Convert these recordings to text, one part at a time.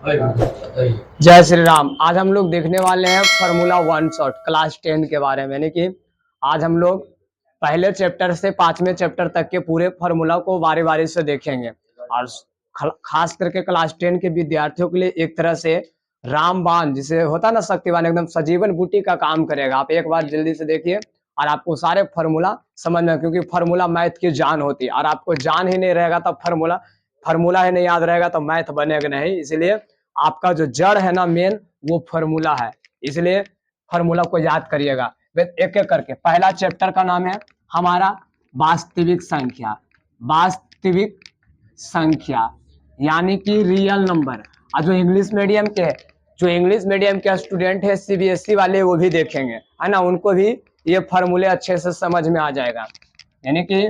जय श्री राम। आज हम लोग देखने वाले हैं फार्मूला वन शॉट क्लास 10 के बारे में। यानी कि आज हम लोग पहले चैप्टर से 5वें चैप्टर तक के पूरे फार्मूला को बारी बारी से देखेंगे। और खास करके क्लास 10 के विद्यार्थियों के लिए एक तरह से रामबाण जिसे होता ना, शक्तिवान, एकदम सजीवन बूटी का काम करेगा। आप एक बार जल्दी से देखिए और आपको सारे फार्मूला समझ में, क्योंकि फार्मूला मैथ की जान होती है। और आपको जान ही नहीं रहेगा तब फार्मूला ही नहीं याद रहेगा तो मैथ बनेगा नहीं। इसलिए आपका जो जड़ है ना मेन, वो फार्मूला है। इसलिए फार्मूला को याद करिएगा एक एक करके। पहला चैप्टर का नाम है हमारा वास्तविक संख्या। वास्तविक संख्या यानी कि रियल नंबर। और जो इंग्लिश मीडियम के स्टूडेंट है, सीबीएसई वाले, वो भी देखेंगे, है ना, उनको भी ये फार्मूले अच्छे से समझ में आ जाएगा। यानी कि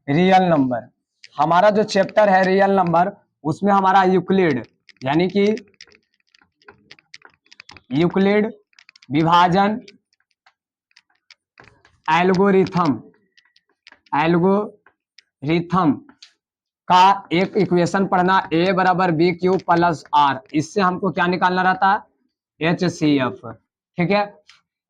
रियल नंबर, हमारा जो चैप्टर है रियल नंबर, उसमें हमारा यूक्लिड यानी कि यूक्लिड विभाजन एल्गोरिथम का एक इक्वेशन पढ़ना, a बराबर बी क्यू प्लस आर। इससे हमको क्या निकालना रहता है? HCF। ठीक है,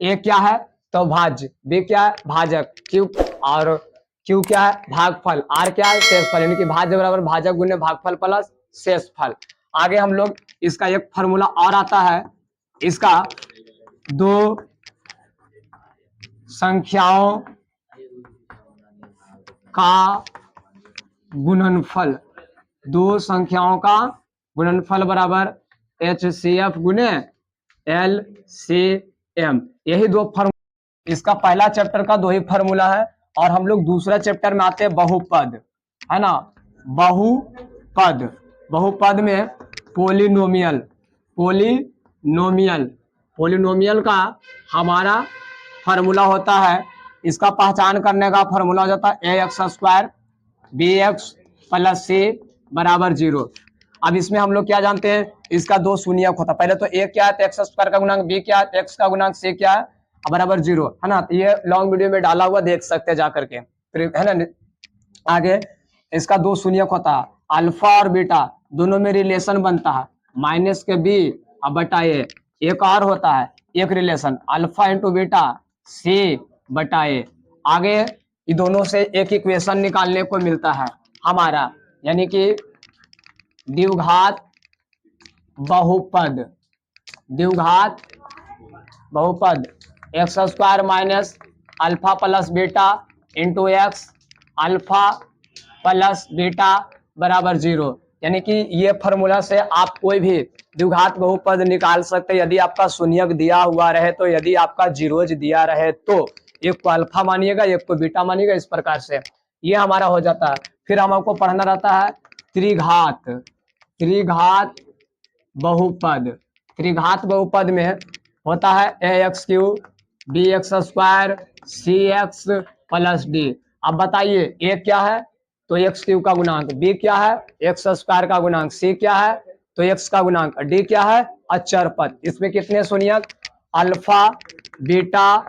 a क्या है तो भाज्य, b क्या है भाजक, q और q क्या है भागफल, r क्या है शेषफल। यानी कि भाज्य बराबर भाजक गुने भागफल प्लस शेषफल। आगे हम लोग इसका एक फार्मूला और आता है, इसका दो संख्याओं का गुणनफल, दो संख्याओं का गुणनफल बराबर HCF गुने LCM। यही दो फार्मूला, इसका पहला चैप्टर का दो ही फार्मूला है। और हम लोग दूसरा चैप्टर में आते हैं बहुपद, है ना। बहुपद में पोलिनोमियल का हमारा फार्मूला होता है। इसका पहचान करने का फार्मूला हो जाता है ax² bx प्लस c बराबर 0। अब इसमें हम लोग क्या जानते हैं, इसका दो शून्यक होता है। पहले तो a क्या है तो x² का गुणांक, b क्या है तो x का गुणांक, c क्या है बराबर 0, है ना। तो ये लॉन्ग वीडियो में डाला हुआ, देख सकते हैं जाकर के, है ना। आगे इसका दो शून्यक होता है, अल्फा और बीटा दोनों में रिलेशन बनता है, माइनस के b और बटा a। एक और होता है एक relation, alpha into beta c बटा a। आगे ये दोनों से एक इक्वेशन निकालने को मिलता है हमारा, यानी कि द्विघात बहुपद x² minus alpha plus beta into x alpha plus beta बराबर 0। यानी कि ये फार्मूला से आप कोई भी द्विघात बहुपद निकाल सकते हैं। यदि आपका शून्यक दिया हुआ रहे तो, यदि आपका जीरोज दिया रहे तो एक को अल्फा मानिएगा एक को बीटा मानिएगा, इस प्रकार से ये हमारा हो जाता है। फिर हमको पढ़ना रहता है त्रिघात बहुपद में होता है ax³ bx² cx plus d। अब बताइए a क्या है तो x³ का गुणांक, b क्या है x² का गुणांक, c क्या है तो x का गुणांक, d क्या है अचर पद। इसमें कितने शून्यक, अल्फा बीटा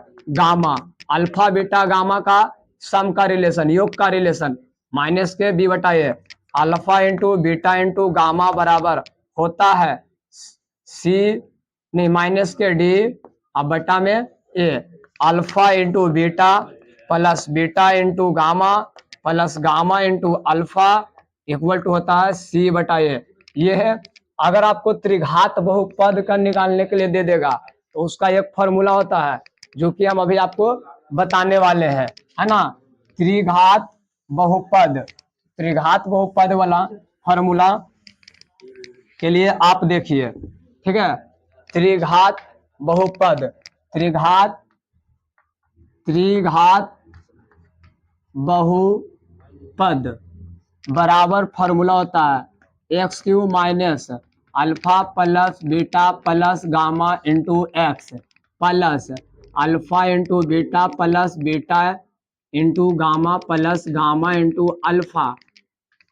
गामा का सम का रिलेशन, योग का रिलेशन, माइनस के b बटा a, alpha into beta into gamma बराबर होता है c नहीं माइनस के d और बटा में a, alpha into beta plus beta into gamma plus gamma into alpha equal to होता है c बटा a। ये है। अगर आपको त्रिघात बहुपद का निकालने के लिए दे देगा तो उसका एक फॉर्मूला होता है जो कि हम अभी आपको बताने वाले हैं, है ना। त्रिघात बहुपद वाला फॉर्मूला के लिए आप देखिए, ठीक है। त्रिघात बहुपद बराबर फॉर्मूला होता है x³ minus alpha plus beta plus gamma into x plus alpha into beta plus beta into gamma plus gamma into alpha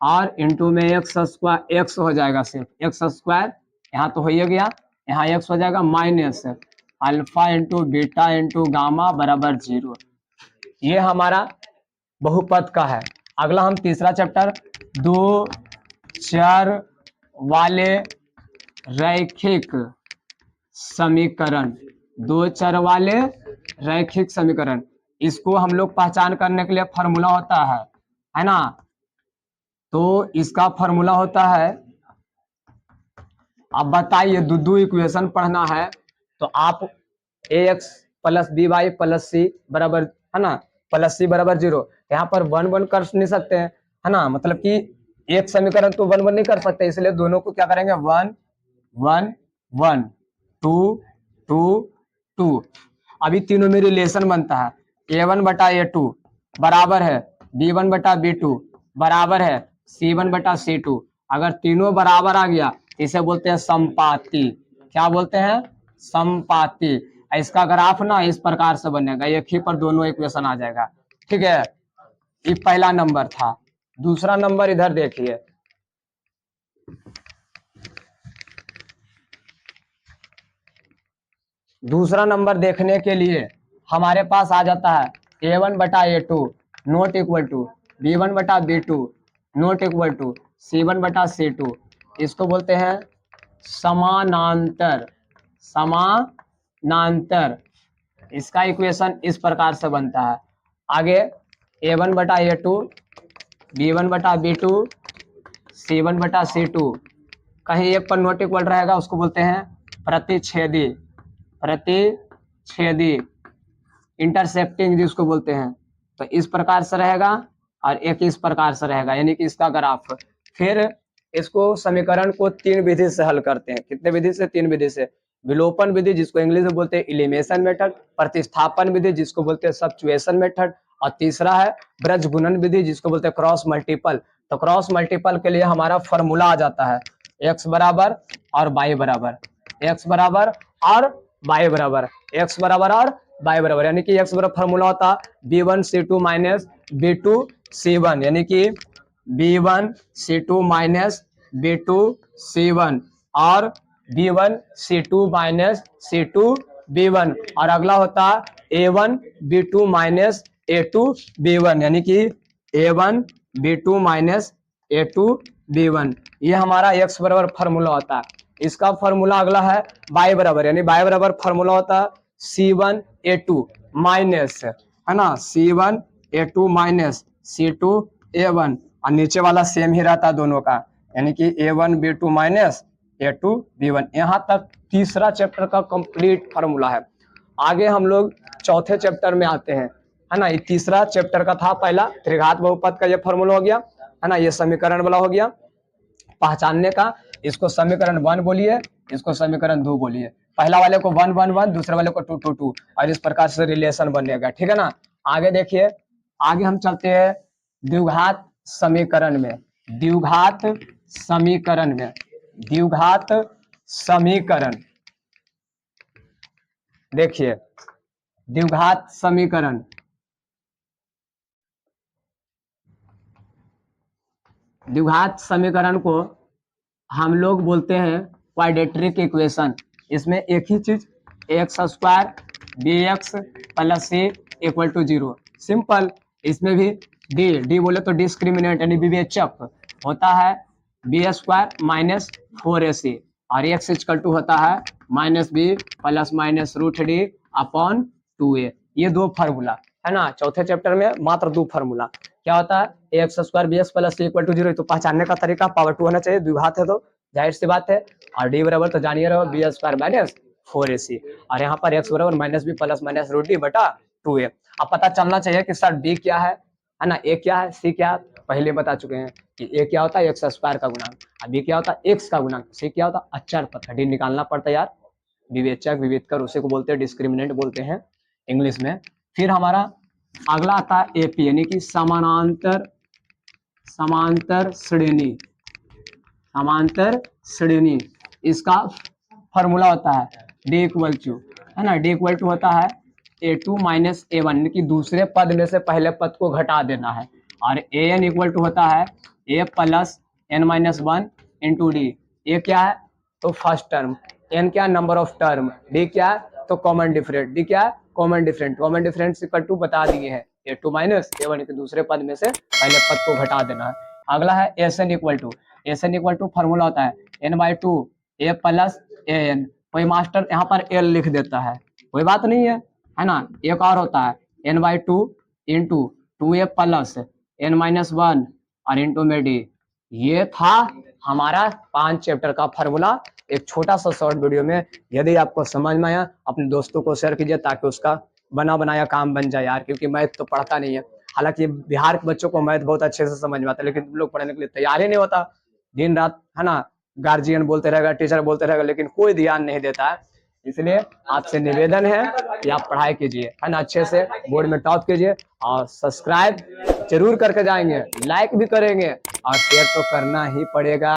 और इंटू में एक्स हो जाएगा, सिर्फ x², यहाँ तो हो ही गया, यहाँ x हो जाएगा minus alpha into beta into gamma बराबर 0। ये हमारा बहुपद का है। अगला हम तीसरा चैप्टर दो चर वाले रैखिक समीकरण, दो चर वाले रैखिक समीकरण। इसको हम लोग पहचान करने के लिए फॉर्मूला होता है ना। तो इसका फॉर्मूला होता है, अब बताइए दो इक्वेशन पढ़ना है तो आप ax plus b y plus c बराबर, है ना, प्लस सी बराबर 0, यहाँ पर वन वन कर नहीं सकते हैं, है ना, मतलब कि एक समीकरण तो वन वन नहीं कर सकते, इसलिए दोनों को क्या करेंगे, one one one, two two two. अभी तीनों में रिलेशन बनता है, a1 बटा a2 बराबर है b1 बटा b2 बराबर है c1 बटा c2। अगर तीनों बराबर आ गया इसे बोलते हैं संपाती। क्या बोलते हैं, संपाती। इसका ग्राफ ना इस प्रकार से बनेगा, एक ही पर दोनों इक्वेशन आ जाएगा। ठीक है, ये पहला नंबर था। दूसरा नंबर इधर देखिए, दूसरा नंबर देखने के लिए हमारे पास आ जाता है a1 बटा a2 not equal to b1 बटा b2 not equal to c1 बटा c2। इसको बोलते हैं समानांतर, समानांतर। इसका इक्वेशन इस प्रकार से बनता है, आगे a1 बटा a2 b1 बटा b2 c1 बटा c2, कहीं एक पर नॉट इक्वल रहेगा उसको बोलते हैं प्रतिच्छेदी, प्रतिच्छेदी, इंटरसेप्टिंग जिसको बोलते हैं। तो इस प्रकार से रहेगा और एक इस प्रकार से रहेगा, यानी कि इसका ग्राफ। फिर इसको समीकरण को तीन विधि से हल करते हैं। कितने विधि से, तीन विधि से। विलोपन विधि जिसको इंग्लिश में बोलते हैं एलिमिनेशन मेथड, प्रतिस्थापन विधि जिसको बोलते हैं सब्स्टिट्यूशन मेथड, और तीसरा है ब्रज गुणन विधि जिसको बोलते हैं क्रॉस मल्टीपल। तो क्रॉस मल्टीपल के लिए हमारा फॉर्मूला आ जाता है x बराबर और y बराबर, x बराबर और y बराबर, x बराबर और y बराबर, यानी कि x बराबर फॉर्मूला होता b1 c2 minus b2 c1, यानी कि b1 c2 minus b2 c1 और b1 c2 minus c2 b1, और अगला होता a1 b2 minus a2 b1, यानी कि a1 b2 minus a2 b1। ये हमारा x बराबर फॉर्मूला होता है। इसका फॉर्मूला अगला है y बराबर, यानी y बराबर फॉर्मूला होता है c1 a2 माइनस, है ना, c1 a2 minus c2 a1, और नीचे वाला सेम ही रहता है दोनों का, यानी कि a1 b2 minus a2 b1। यहाँ तक तीसरा चैप्टर का कंप्लीट फॉर्मूला है। आगे हम लोग चौथे चैप्टर में आते हैं, है ना। ये तीसरा चैप्टर का था, पहला त्रिघात बहुपद का ये फॉर्मूला हो गया, है ना, ये समीकरण वाला हो गया पहचानने का। इसको समीकरण 1 बोलिए, इसको समीकरण 2 बोलिए। पहला वाले को 1 1 1, दूसरे वाले को 2 2 2, और इस प्रकार से रिलेशन बनेगा। ठीक है ना। आगे देखिए, आगे हम चलते हैं द्विघात समीकरण में, द्विघात समीकरण में, द्विघात समीकरण। देखिए द्विघात समीकरण, द्विघात समीकरण को हम लोग बोलते हैं क्वाड्रेटिक इक्वेशन। इसमें एक ही चीज x square b x plus c equal to 0, simple. इसमें भी डी बोले तो डिस्क्रिमिनेंट यानी विवेचक होता है बी स्क्वायर माइनस 4ac, और एक्स इक्वल टू होता है minus b plus minus root d upon 2a। ये दो फार्मूला है ना, चौथे चैप्टर में मात्र दो फार्मूला। क्या होता है, x square b x plus c equal to 0, तो पहचानने का तरीका पावर 2 होना चाहिए, द्विघात है तो जाहिर सी बात है। और डी बराबर तो जानिए रहो बी स्क्वायर माइनस 4ac, और यहाँ पर एक्स बराबर minus b plus minus root d बटा 2a। अब पता चलना चाहिए कि सर डी क्या है ना, ए क्या है, सी क्या है, पहले बता चुके हैं कि ए क्या होता है एक्स स्क्वायर का गुणांक, और बी क्या होता है एक्स का गुणांक, सी क्या होता है अचर पद। डी निकालना पड़ता है यार, विवेचक विवेचकर उसी को बोलते हैं, डिस्क्रिमिनेंट बोलते हैं इंग्लिश में। फिर हमारा अगला आता है एपी, यानी कि समानांतर, समांतर श्रेणी, समांतर श्रेणी। इसका फॉर्मूला होता है डी इक्वल टू, है ना, डी इक्वल टू होता है a2 माइनस a1, यानी कि दूसरे पद में से पहले पद को घटा देना है, और an इक्वल टू होता है a plus n minus 1 into d. A क्या है तो फर्स्ट टर्म, n क्या नंबर ऑफ टर्म, डी क्या है तो कॉमन डिफरेंट, डी क्या है common different, common different equal to बता दिए हैं a2 माइनस a1 के दूसरे पद में से पहले पद को घटा देना है। अगला है s n equal to, s n equal to formula होता है n by 2 a plus a n, कोई मास्टर यहाँ पर एल लिख देता है, कोई बात नहीं है ना। एक और होता है n by two into two a plus n minus one और इंटू में डी। ये था हमारा 5 चैप्टर का फार्मूला, एक छोटा सा शॉर्ट वीडियो में। यदि आपको समझ में आया अपने दोस्तों को शेयर कीजिए ताकि उसका बना बनाया काम बन जाए यार, क्योंकि मैथ तो पढ़ता नहीं है। हालांकि बिहार के बच्चों को मैथ बहुत अच्छे से समझ में आता है, लेकिन तुम लोग पढ़ने के लिए तैयार ही नहीं होता। दिन रात है ना, गार्जियन बोलते रहेगा, टीचर बोलते रहेगा, लेकिन कोई ध्यान नहीं देता है। इसलिए आपसे निवेदन है कि आप पढ़ाई कीजिए, है ना, अच्छे से बोर्ड में टॉप कीजिए, और सब्सक्राइब जरूर करके जाएंगे, लाइक भी करेंगे और शेयर तो करना ही पड़ेगा।